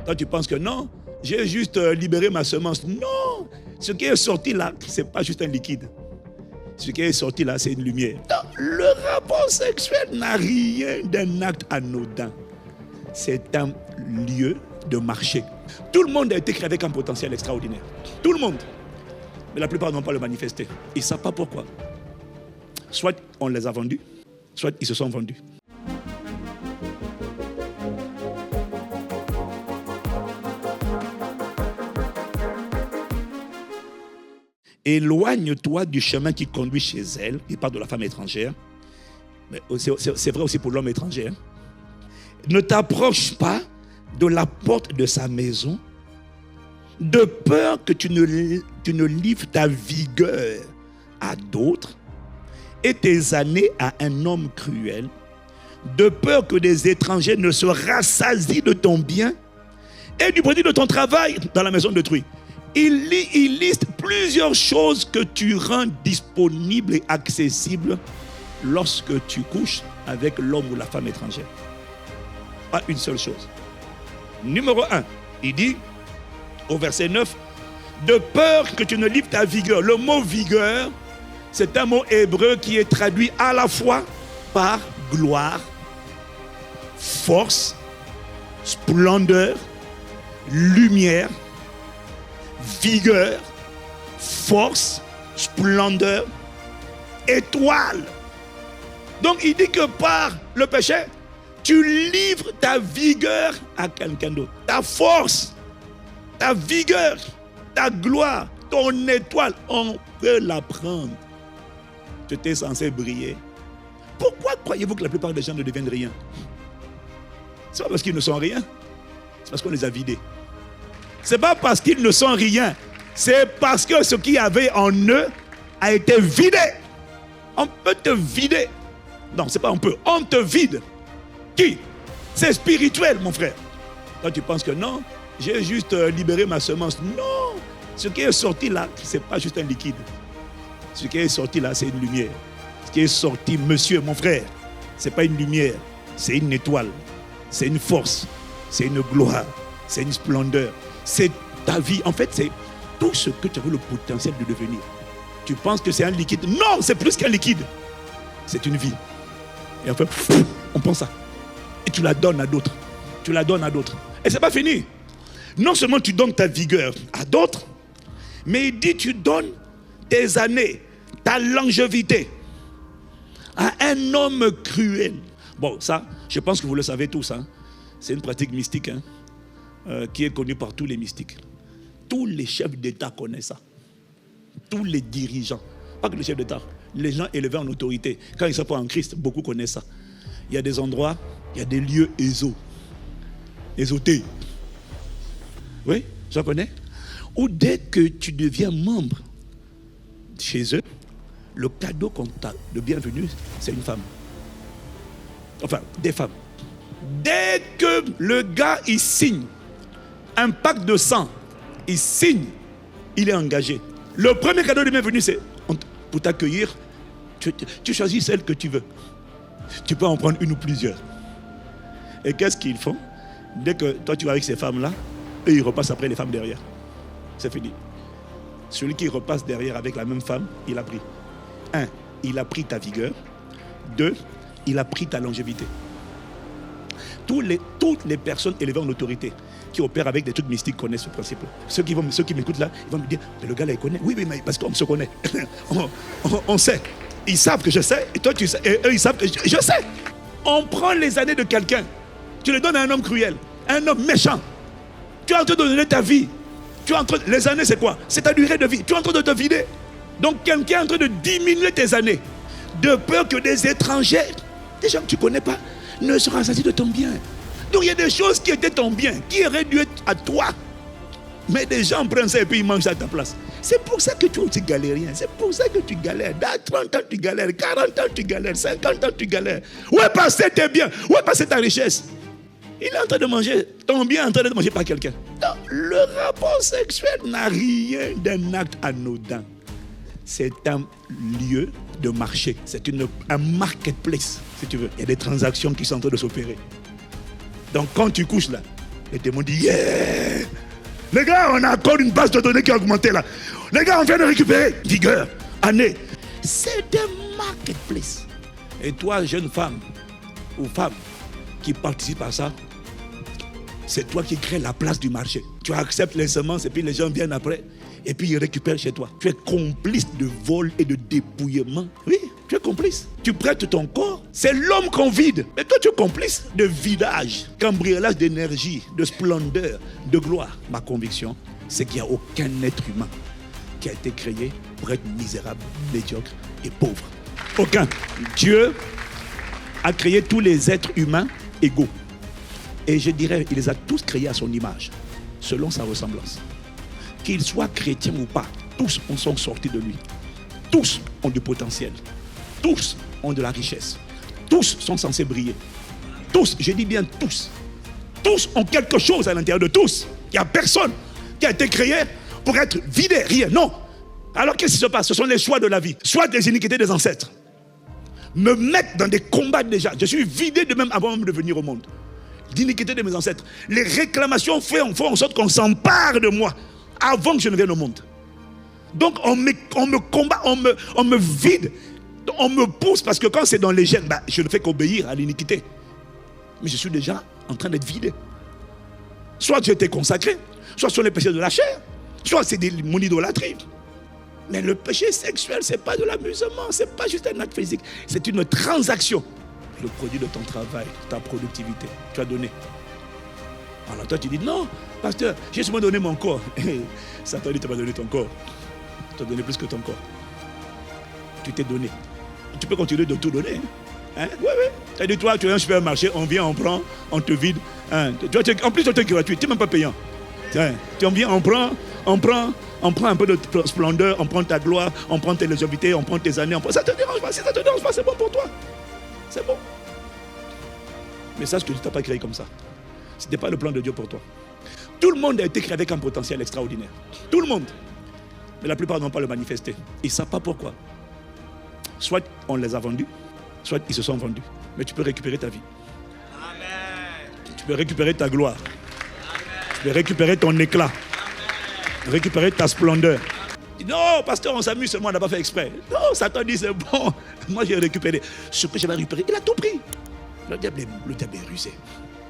Toi, tu penses que non, j'ai juste libéré ma semence. Non, ce qui est sorti là, ce n'est pas juste un liquide. Ce qui est sorti là, c'est une lumière. Non, le rapport sexuel n'a rien d'un acte anodin. C'est un lieu de marché. Tout le monde a été créé avec un potentiel extraordinaire. Tout le monde. Mais la plupart n'ont pas le manifesté. Ils ne savent pas pourquoi. Soit on les a vendus, soit ils se sont vendus. Éloigne-toi du chemin qui conduit chez elle. Il parle de la femme étrangère. Mais c'est vrai aussi pour l'homme étranger. Ne t'approche pas de la porte de sa maison, de peur que tu ne livres ta vigueur à d'autres et tes années à un homme cruel, de peur que des étrangers ne se rassasient de ton bien et du produit de ton travail dans la maison d'autrui. Il liste plusieurs choses que tu rends disponibles et accessibles lorsque tu couches avec l'homme ou la femme étrangère. Pas une seule chose. Numéro 1, il dit au verset 9, de peur que tu ne livres ta vigueur. Le mot vigueur, c'est un mot hébreu qui est traduit à la fois par gloire, force, splendeur, lumière, vigueur, force, splendeur, étoile. Donc il dit que par le péché, tu livres ta vigueur à quelqu'un d'autre. Ta force, ta vigueur, ta gloire, ton étoile, on peut la prendre. Tu étais censé briller. Pourquoi croyez-vous que la plupart des gens ne deviennent rien? C'est pas parce qu'ils ne sont rien, c'est parce qu'on les a vidés. C'est pas parce qu'ils ne sont rien, c'est parce que ce qu'il y avait en eux a été vidé. On peut te vider. Non, c'est pas on peut, on te vide. Qui? C'est spirituel, mon frère. Toi, tu penses que non, j'ai juste libéré ma semence. Non, ce qui est sorti là, c'est pas juste un liquide. Ce qui est sorti là, c'est une lumière. Ce qui est sorti, monsieur, mon frère, c'est pas une lumière, c'est une étoile, c'est une force, c'est une gloire, c'est une splendeur. C'est ta vie. En fait, c'est tout ce que tu as le potentiel de devenir. Tu penses que c'est un liquide. Non, c'est plus qu'un liquide. C'est une vie. Et en fait, on prend ça. Et tu la donnes à d'autres. Tu la donnes à d'autres. Et c'est pas fini. Non seulement tu donnes ta vigueur à d'autres, mais il dit tu donnes tes années, ta longévité à un homme cruel. Bon, ça, je pense que vous le savez tous. Hein. C'est une pratique mystique. Hein. Qui est connu par tous les mystiques. Tous les chefs d'État connaissent ça. Tous les dirigeants. Pas que les chefs d'État. Les gens élevés en autorité. Quand ils ne sont pas en Christ, beaucoup connaissent ça. Il y a des endroits, il y a des lieux ésotés. Oui, j'en connais. Où dès que tu deviens membre chez eux, le cadeau qu'on t'a de bienvenue, c'est une femme. Enfin, des femmes. Dès que le gars, il signe un pacte de sang, il signe, il est engagé. Le premier cadeau de bienvenue, c'est pour t'accueillir, tu choisis celle que tu veux. Tu peux en prendre une ou plusieurs. Et qu'est-ce qu'ils font? Dès que toi tu vas avec ces femmes-là, eux ils repassent après les femmes derrière. C'est fini. Celui qui repasse derrière avec la même femme, il a pris. 1, il a pris ta vigueur. 2, il a pris ta longévité. Toutes les personnes élevées en autorité qui opèrent avec des trucs mystiques connaissent ce principe. Ceux qui m'écoutent là, ils vont me dire, le gars là il connaît. Oui, mais parce qu'on se connaît. on sait. Ils savent que je sais, et toi tu sais, et eux ils savent que je sais. On prend les années de quelqu'un, tu les donnes à un homme cruel, un homme méchant. Tu es en train de donner ta vie. Les années c'est quoi? C'est ta durée de vie. Tu es en train de te vider. Donc quelqu'un est en train de diminuer tes années, de peur que des étrangers, des gens que tu ne connais pas, ne se rassasient de ton bien. Donc il y a des choses qui étaient ton bien, qui auraient dû être à toi. Mais des gens prennent ça et puis ils mangent ça à ta place. C'est pour ça que tu es aussi galérien. C'est pour ça que tu galères. Dans 30 ans tu galères, 40 ans tu galères, 50 ans tu galères. Où est passé tes biens? Où est passé ta richesse? Il est en train de manger, ton bien est en train de manger par quelqu'un. Le rapport sexuel n'a rien d'un acte anodin. C'est un lieu de marché. C'est un marketplace, si tu veux. Il y a des transactions qui sont en train de s'opérer. Donc quand tu couches là, Les démons disent, yeah! Les gars, on a encore une base de données qui a augmenté là. Les gars, on vient de récupérer vigueur, année. C'est des marketplaces. Et toi, jeune femme ou femme qui participe à ça, c'est toi qui crée la place du marché. Tu acceptes les semences et puis les gens viennent après et puis ils récupèrent chez toi. Tu es complice de vol et de dépouillement. Oui, tu es complice. Tu prêtes ton corps. C'est l'homme qu'on vide. Mais toi, tu es complice de vidage, cambriolage d'énergie, de splendeur, de gloire. Ma conviction, c'est qu'il n'y a aucun être humain qui a été créé pour être misérable, médiocre et pauvre. Aucun. Dieu a créé tous les êtres humains égaux. Et je dirais, il les a tous créés à son image, selon sa ressemblance. Qu'ils soient chrétiens ou pas, tous sont sortis de lui. Tous ont du potentiel. Tous ont de la richesse. Tous sont censés briller. Tous, je dis bien tous. Tous ont quelque chose à l'intérieur de tous. Il n'y a personne qui a été créé pour être vidé, rien. Non. Alors qu'est-ce qui se passe? Ce sont les choix de la vie. Soit des iniquités des ancêtres. Me mettre dans des combats déjà. Je suis vidé de même avant même de venir au monde. D'iniquité de mes ancêtres. Les réclamations font en sorte qu'on s'empare de moi avant que je ne vienne au monde. Donc on me combat, on me vide, on me pousse parce que quand c'est dans les gènes, je ne fais qu'obéir à l'iniquité. Mais je suis déjà en train d'être vidé. Soit j'ai été consacré, soit sur les péchés de la chair, soit c'est mon idolâtrie. Mais le péché sexuel, ce n'est pas de l'amusement, ce n'est pas juste un acte physique, c'est une transaction. Le produit de ton travail, ta productivité, tu as donné. Alors toi tu dis non, pasteur, j'ai seulement donné mon corps. Satan dit tu n'as pas donné ton corps. Tu as donné plus que ton corps. Tu t'es donné. Tu peux continuer de tout donner. Hein? Oui. Tu as dit toi, tu es un supermarché, on vient, on prend, on te vide. Hein? En plus, tu es gratuit, tu n'es même pas payant. Hein? Tu viens, on prend un peu de splendeur, on prend ta gloire, on prend tes longévités, on prend tes années. Ça ne te dérange pas, si ça ne te dérange pas, c'est bon pour toi. C'est bon. Mais sache que tu ne t'as pas créé comme ça. Ce n'était pas le plan de Dieu pour toi. Tout le monde a été créé avec un potentiel extraordinaire. Tout le monde. Mais la plupart n'ont pas le manifesté. Ils ne savent pas pourquoi. Soit on les a vendus, soit ils se sont vendus. Mais tu peux récupérer ta vie. Amen. Tu peux récupérer ta gloire. Amen. Tu peux récupérer ton éclat. Amen. Récupérer ta splendeur. Non, pasteur, on s'amuse seulement, on n'a pas fait exprès. Non, Satan dit c'est bon. Moi, j'ai récupéré. Ce que j'avais récupéré, il a tout pris. Le diable est rusé.